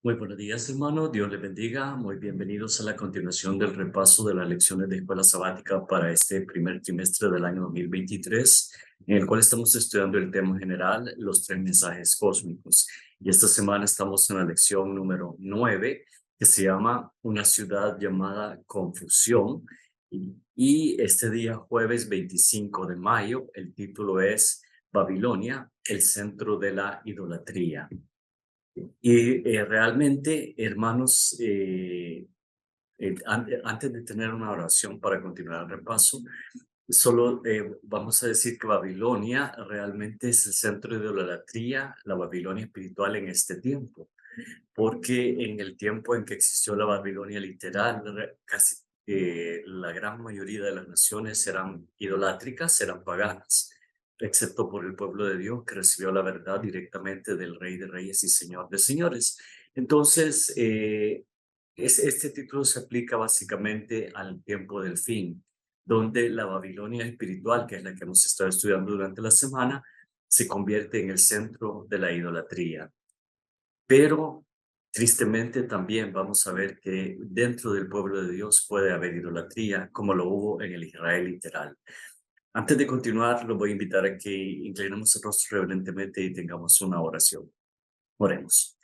Muy buenos días, hermano. Dios les bendiga. Muy bienvenidos a la continuación del repaso de las lecciones de escuela sabática para este primer trimestre del año 2023, en el cual estamos estudiando el tema general, los tres mensajes cósmicos. Y esta semana estamos en la lección número 9, que se llama Una ciudad llamada Confusión. Y este día, jueves 25 de mayo, el título es Babilonia, el centro de la idolatría. Y realmente, hermanos, antes de tener una oración para continuar el repaso, solo vamos a decir que Babilonia realmente es el centro de idolatría, la Babilonia espiritual en este tiempo, porque en el tiempo en que existió la Babilonia literal, casi la gran mayoría de las naciones eran idolátricas, eran paganas, excepto por el pueblo de Dios que recibió la verdad directamente del Rey de Reyes y Señor de Señores. Entonces, este título se aplica básicamente al tiempo del fin, donde la Babilonia espiritual, que es la que hemos estado estudiando durante la semana, se convierte en el centro de la idolatría. Pero tristemente también vamos a ver que dentro del pueblo de Dios puede haber idolatría, como lo hubo en el Israel literal. Antes de continuar, los voy a invitar a que inclinemos el rostro reverentemente y tengamos una oración. Oremos.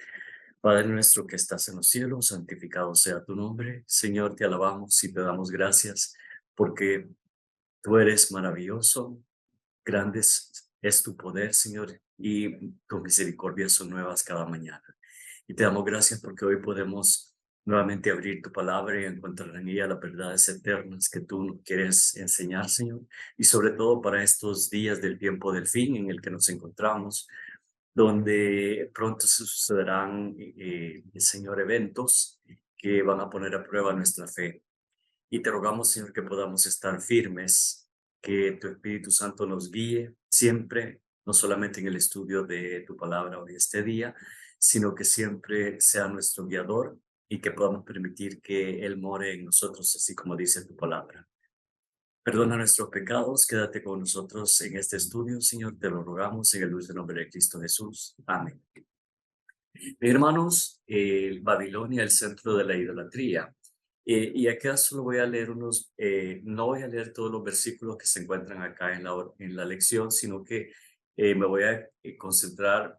Padre nuestro que estás en los cielos, santificado sea tu nombre. Señor, te alabamos y te damos gracias porque tú eres maravilloso, es tu poder, Señor, y tus misericordias son nuevas cada mañana. Y te damos gracias porque hoy podemos nuevamente abrir tu palabra y encontrar en ella las verdades eternas que tú nos quieres enseñar, Señor. Y sobre todo para estos días del tiempo del fin en el que nos encontramos, donde pronto se sucederán, Señor, eventos que van a poner a prueba nuestra fe. Y te rogamos, Señor, que podamos estar firmes, que tu Espíritu Santo nos guíe siempre, no solamente en el estudio de tu palabra hoy este día, sino que siempre sea nuestro guiador y que podamos permitir que Él more en nosotros, así como dice tu palabra. Perdona nuestros pecados, quédate con nosotros en este estudio, Señor, te lo rogamos en el dulce nombre de Cristo Jesús. Amén. Hermanos, Babilonia, el centro de la idolatría. Y acá solo voy a leer no voy a leer todos los versículos que se encuentran acá en la lección, sino que me voy a concentrar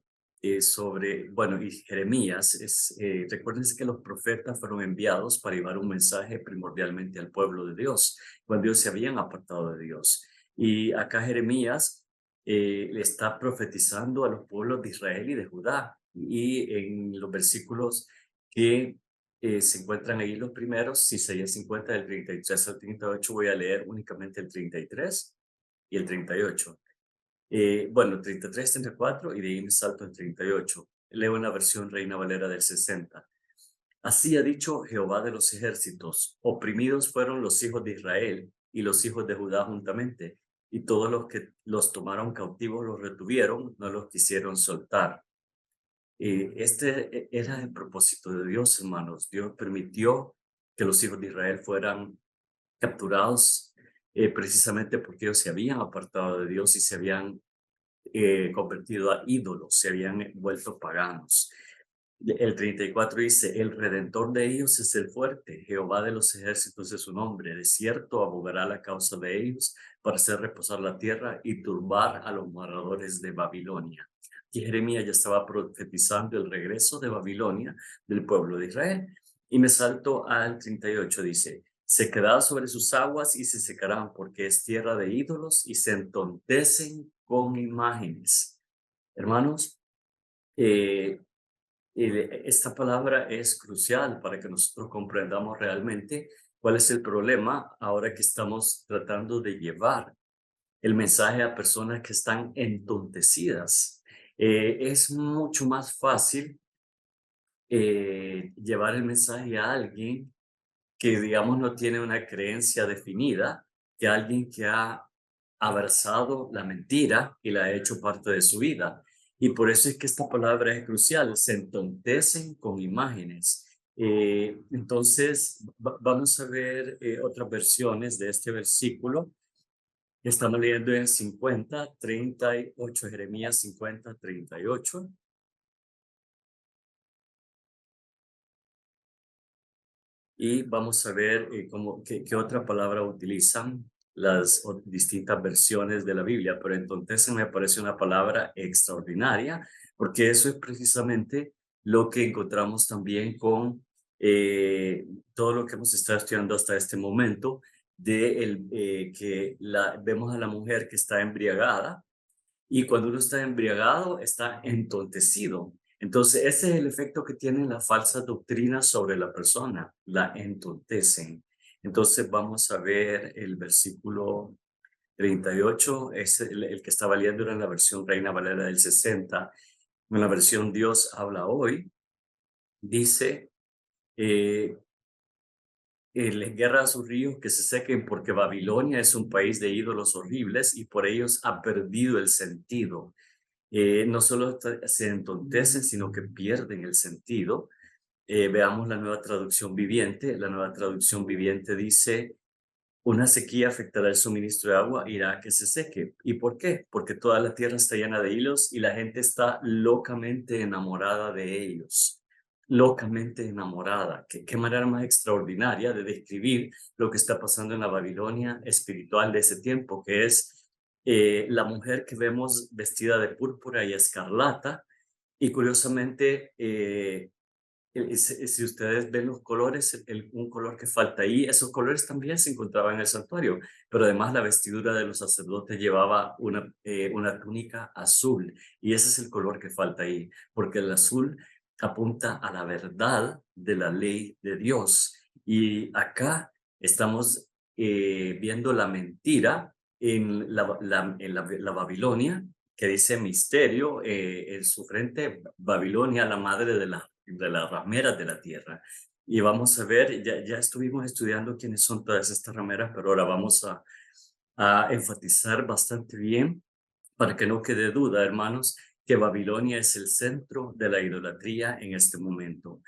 sobre, bueno, y Jeremías, recuérdense que los profetas fueron enviados para llevar un mensaje primordialmente al pueblo de Dios, cuando ellos se habían apartado de Dios. Y acá Jeremías le está profetizando a los pueblos de Israel y de Judá. Y en los versículos que se encuentran ahí los primeros, Isaías 50 del 33 al 38, voy a leer únicamente el 33 y el 38. Bueno, 33, 34 y de ahí me salto el 38. Leo una versión Reina Valera del 60. Así ha dicho Jehová de los ejércitos, oprimidos fueron los hijos de Israel y los hijos de Judá juntamente, y todos los que los tomaron cautivos los retuvieron, no los quisieron soltar. Era el propósito de Dios, hermanos. Dios permitió que los hijos de Israel fueran capturados precisamente porque ellos se habían apartado de Dios y se habían convertido a ídolos, se habían vuelto paganos. El 34 dice, el redentor de ellos es el fuerte, Jehová de los ejércitos es su nombre, de cierto abogará la causa de ellos para hacer reposar la tierra y turbar a los moradores de Babilonia. Y Jeremías ya estaba profetizando el regreso de Babilonia del pueblo de Israel. Y me salto al 38, dice, se quedará sobre sus aguas y se secarán porque es tierra de ídolos y se entontecen con imágenes. Hermanos, eh, esta palabra es crucial para que nosotros comprendamos realmente cuál es el problema ahora que estamos tratando de llevar el mensaje a personas que están entontecidas. Es mucho más fácil llevar el mensaje a alguien que, digamos, no tiene una creencia definida, que alguien que ha abrazado la mentira y la ha hecho parte de su vida. Y por eso es que esta palabra es crucial, se entontecen con imágenes. Entonces, vamos a ver otras versiones de este versículo. Estamos leyendo en 50, 38, Jeremías 50, 38. y vamos a ver qué otra palabra utilizan las distintas versiones de la Biblia, pero entonces me parece una palabra extraordinaria, porque eso es precisamente lo que encontramos también con todo lo que hemos estado estudiando hasta este momento, vemos a la mujer que está embriagada, y cuando uno está embriagado, está entontecido. Entonces, ese es el efecto que tienen las falsas doctrinas sobre la persona, la entontecen. Entonces, vamos a ver el versículo 38, es el que estaba leyendo en la versión Reina Valera del 60. En la versión Dios habla hoy, dice, eh, les guerra a sus ríos que se sequen porque Babilonia es un país de ídolos horribles y por ellos ha perdido el sentido. No solo se entontecen, sino que pierden el sentido. Veamos la nueva traducción viviente. La nueva traducción viviente dice, una sequía afectará el suministro de agua, irá a que se seque. ¿Y por qué? Porque toda la tierra está llena de hilos y la gente está locamente enamorada de ellos. Locamente enamorada. ¿Qué manera más extraordinaria de describir lo que está pasando en la Babilonia espiritual de ese tiempo, que es la mujer que vemos vestida de púrpura y escarlata. Y curiosamente, si ustedes ven los colores, un color que falta ahí, esos colores también se encontraban en el santuario, pero además la vestidura de los sacerdotes llevaba una túnica azul, y ese es el color que falta ahí, porque el azul apunta a la verdad de la ley de Dios. Y acá estamos viendo la mentira en la Babilonia, que dice misterio en su frente, Babilonia, la madre de las rameras de la tierra. Y vamos a ver, ya estuvimos estudiando quiénes son todas estas rameras, pero ahora vamos a enfatizar bastante bien, para que no quede duda, hermanos, que Babilonia es el centro de la idolatría en este momento.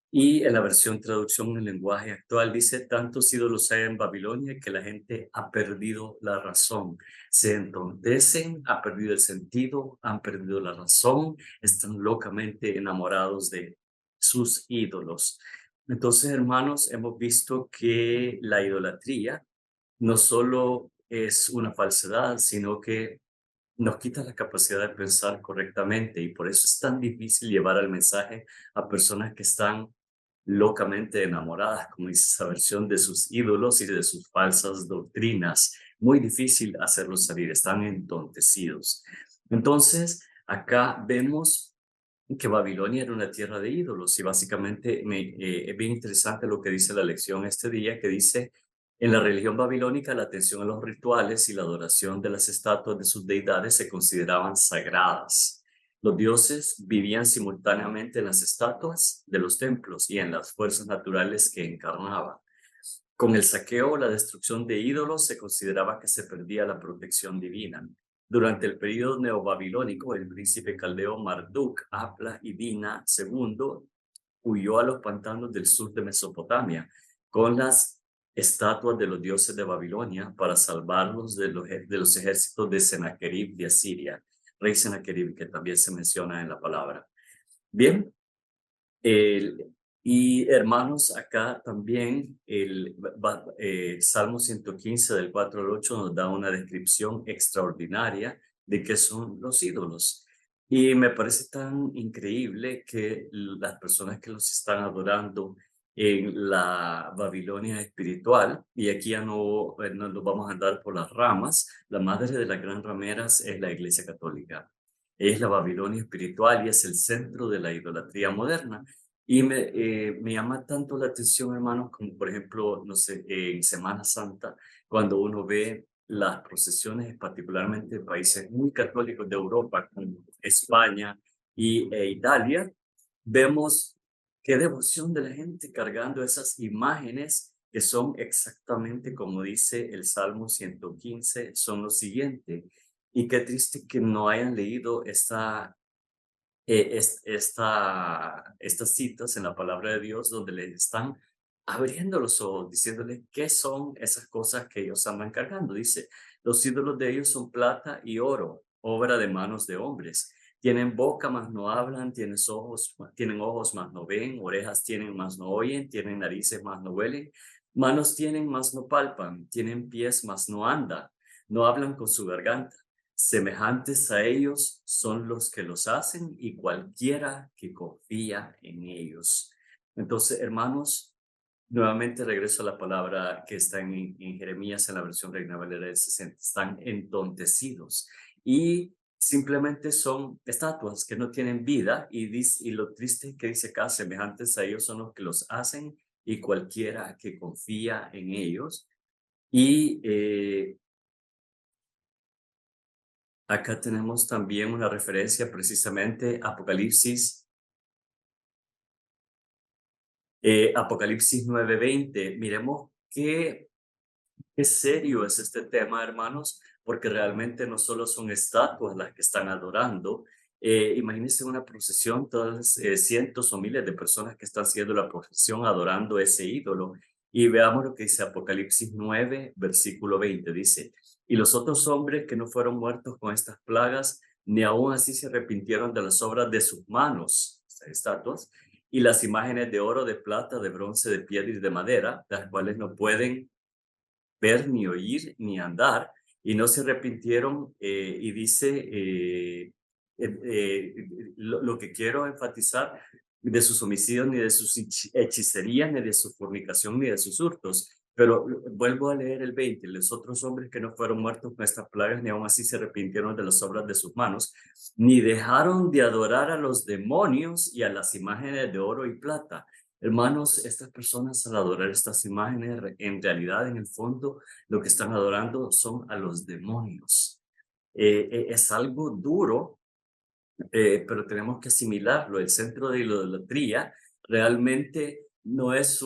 Y en la versión traducción en lenguaje actual dice, tantos ídolos hay en Babilonia que la gente ha perdido la razón. Se entontecen, ha perdido el sentido, han perdido la razón, están locamente enamorados de sus ídolos. Entonces, hermanos, hemos visto que la idolatría no solo es una falsedad, sino que nos quita la capacidad de pensar correctamente, y por eso es tan difícil llevar el mensaje a personas que están locamente enamoradas, como dice esa versión, de sus ídolos y de sus falsas doctrinas. Muy difícil hacerlos salir, están entontecidos. Entonces, acá vemos que Babilonia era una tierra de ídolos, y básicamente es bien interesante lo que dice la lección este día, que dice, en la religión babilónica la atención a los rituales y la adoración de las estatuas de sus deidades se consideraban sagradas. Los dioses vivían simultáneamente en las estatuas de los templos y en las fuerzas naturales que encarnaban. Con el saqueo o la destrucción de ídolos se consideraba que se perdía la protección divina. Durante el período neobabilónico, el príncipe caldeo Marduk, Apla y Dina II huyó a los pantanos del sur de Mesopotamia con las estatuas de los dioses de Babilonia para salvarlos de los ejércitos de Sennacherib de Asiria, rey Sennacherib, que también se menciona en la palabra. Bien, el, y hermanos, acá también Salmo 115 del 4 al 8 nos da una descripción extraordinaria de qué son los ídolos. Y me parece tan increíble que las personas que los están adorando en la Babilonia espiritual, y aquí ya no nos vamos a andar por las ramas, la madre de las gran rameras es la Iglesia Católica. Es la Babilonia espiritual y es el centro de la idolatría moderna. Y me llama tanto la atención, hermanos, como por ejemplo, no sé, en Semana Santa, cuando uno ve las procesiones, particularmente de países muy católicos de Europa, como España e Italia, vemos qué devoción de la gente cargando esas imágenes que son exactamente como dice el Salmo 115, son lo siguiente. Y qué triste que no hayan leído estas citas en la palabra de Dios, donde le están abriendo los ojos, diciéndole qué son esas cosas que ellos andan cargando. Dice, los ídolos de ellos son plata y oro, obra de manos de hombres. Tienen boca, mas no hablan, tienen ojos, mas no ven, orejas tienen, mas no oyen, tienen narices, mas no huelen, manos tienen, mas no palpan, tienen pies, mas no andan, no hablan con su garganta. Semejantes a ellos son los que los hacen y cualquiera que confía en ellos. Entonces, hermanos, nuevamente regreso a la palabra que está en Jeremías en la versión Reina Valera del 60. Están entontecidos y simplemente son estatuas que no tienen vida y lo triste que dice acá, semejantes a ellos son los que los hacen y cualquiera que confía en ellos. Y acá tenemos también una referencia precisamente a Apocalipsis 9:20. Miremos qué serio es este tema, hermanos, porque realmente no solo son estatuas las que están adorando. Imagínense una procesión, todas cientos o miles de personas que están haciendo la procesión adorando ese ídolo. Y veamos lo que dice Apocalipsis 9, versículo 20. Dice, y los otros hombres que no fueron muertos con estas plagas, ni aun así se arrepintieron de las obras de sus manos, estas estatuas, y las imágenes de oro, de plata, de bronce, de piedra y de madera, las cuales no pueden ver, ni oír, ni andar, y no se arrepintieron, y dice, lo que quiero enfatizar, de sus homicidios, ni de sus hechicerías, ni de su fornicación, ni de sus hurtos. Pero vuelvo a leer el 20, los otros hombres que no fueron muertos con estas plagas, ni aun así se arrepintieron de las obras de sus manos, ni dejaron de adorar a los demonios y a las imágenes de oro y plata. Hermanos, estas personas al adorar estas imágenes, en realidad, en el fondo, lo que están adorando son a los demonios. Es algo duro, pero tenemos que asimilarlo. El centro de la idolatría realmente no es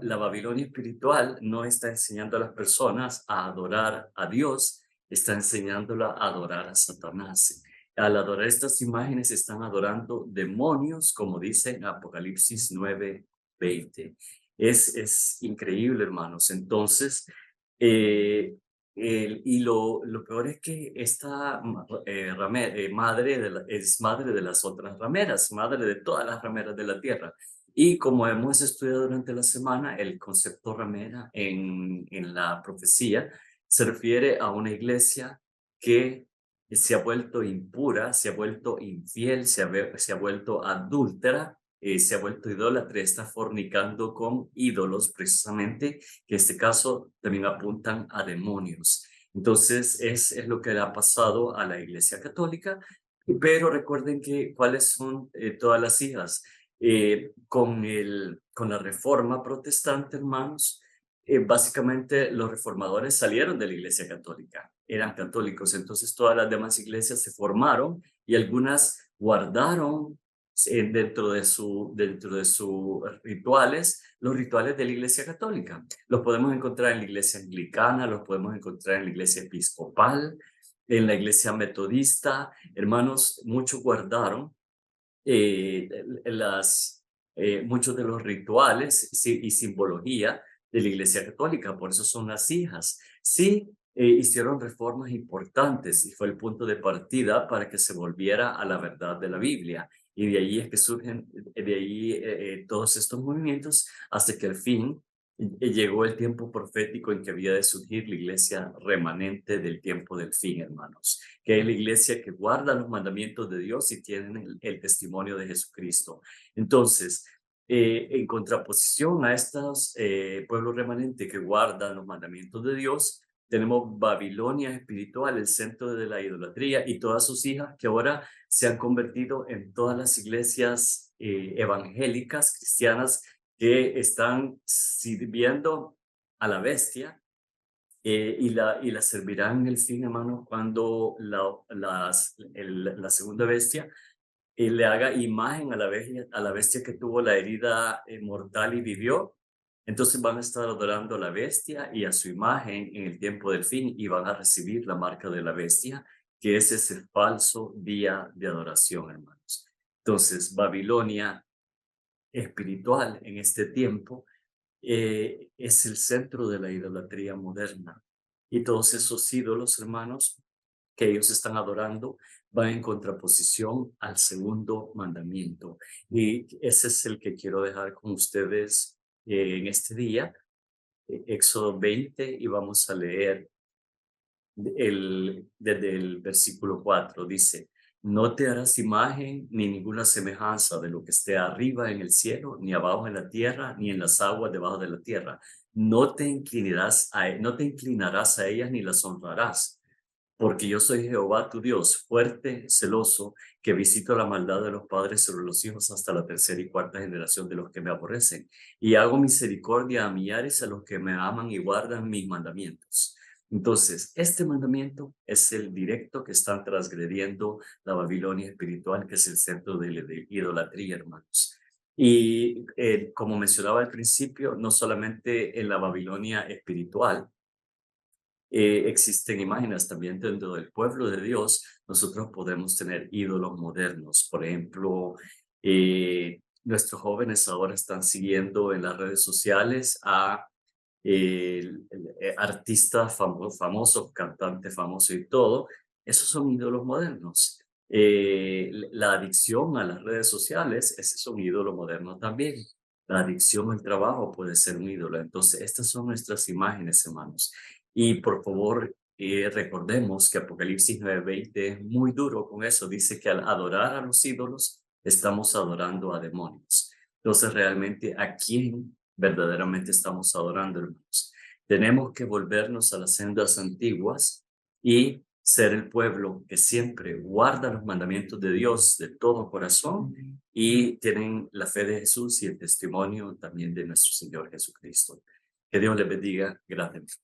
la Babilonia espiritual no está enseñando a las personas a adorar a Dios, está enseñándola a adorar a Satanás. Al adorar estas imágenes están adorando demonios, como dice en Apocalipsis 9:20. Es increíble, hermanos. Entonces, eh, lo peor es que esta madre es madre de las otras rameras, madre de todas las rameras de la tierra. Y como hemos estudiado durante la semana, el concepto ramera en la profecía se refiere a una iglesia que se ha vuelto impura, se ha vuelto infiel, se ha vuelto adúltera, se ha vuelto idólatra, está fornicando con ídolos precisamente, que en este caso también apuntan a demonios. Entonces, es lo que le ha pasado a la Iglesia Católica, pero recuerden que cuáles son todas las hijas. Con la Reforma Protestante, hermanos, básicamente los reformadores salieron de la Iglesia Católica, eran católicos, entonces todas las demás iglesias se formaron y algunas guardaron dentro de sus rituales, los rituales de la Iglesia Católica. Los podemos encontrar en la Iglesia Anglicana, los podemos encontrar en la Iglesia Episcopal, en la Iglesia Metodista. Hermanos, muchos guardaron eh, muchos de los rituales y simbología de la Iglesia Católica, por eso son las hijas. Sí, hicieron reformas importantes y fue el punto de partida para que se volviera a la verdad de la Biblia. Y de ahí es que surgen, de ahí todos estos movimientos hasta que al fin llegó el tiempo profético en que había de surgir la iglesia remanente del tiempo del fin, hermanos, que es la iglesia que guarda los mandamientos de Dios y tiene el testimonio de Jesucristo. Entonces, en contraposición a estos pueblos remanentes que guardan los mandamientos de Dios, tenemos Babilonia espiritual, el centro de la idolatría, y todas sus hijas que ahora se han convertido en todas las iglesias evangélicas cristianas que están sirviendo a la bestia, y la servirán en el fin, hermano, cuando la segunda bestia le haga imagen a la bestia que tuvo la herida mortal y vivió. Entonces van a estar adorando a la bestia y a su imagen en el tiempo del fin y van a recibir la marca de la bestia, que es ese falso día de adoración, hermanos. Entonces, Babilonia espiritual en este tiempo es el centro de la idolatría moderna. Y todos esos ídolos, hermanos, que ellos están adorando va en contraposición al segundo mandamiento. Y ese es el que quiero dejar con ustedes en este día, Éxodo 20, y vamos a leer desde el versículo 4. Dice: no te harás imagen ni ninguna semejanza de lo que esté arriba en el cielo, ni abajo en la tierra, ni en las aguas debajo de la tierra. No te inclinarás a ellas ni las honrarás, porque yo soy Jehová tu Dios, fuerte, celoso, que visito la maldad de los padres sobre los hijos hasta la tercera y cuarta generación de los que me aborrecen, y hago misericordia a millares a los que me aman y guardan mis mandamientos. Entonces, este mandamiento es el directo que están transgrediendo la Babilonia espiritual, que es el centro de la idolatría, hermanos. Y como mencionaba al principio, no solamente en la Babilonia espiritual, existen imágenes también dentro del pueblo de Dios. Nosotros podemos tener ídolos modernos. Por ejemplo, nuestros jóvenes ahora están siguiendo en las redes sociales a artistas famosos, cantantes famosos y todo. Esos son ídolos modernos. La adicción a las redes sociales, ese es un ídolo moderno también. La adicción al trabajo puede ser un ídolo. Entonces, estas son nuestras imágenes, hermanos. Y por favor, recordemos que Apocalipsis 9:20 es muy duro con eso. Dice que al adorar a los ídolos, estamos adorando a demonios. Entonces, realmente, ¿a quién verdaderamente estamos adorando, hermanos? Tenemos que volvernos a las sendas antiguas y ser el pueblo que siempre guarda los mandamientos de Dios de todo corazón y tienen la fe de Jesús y el testimonio también de nuestro Señor Jesucristo. Que Dios les bendiga. Gracias.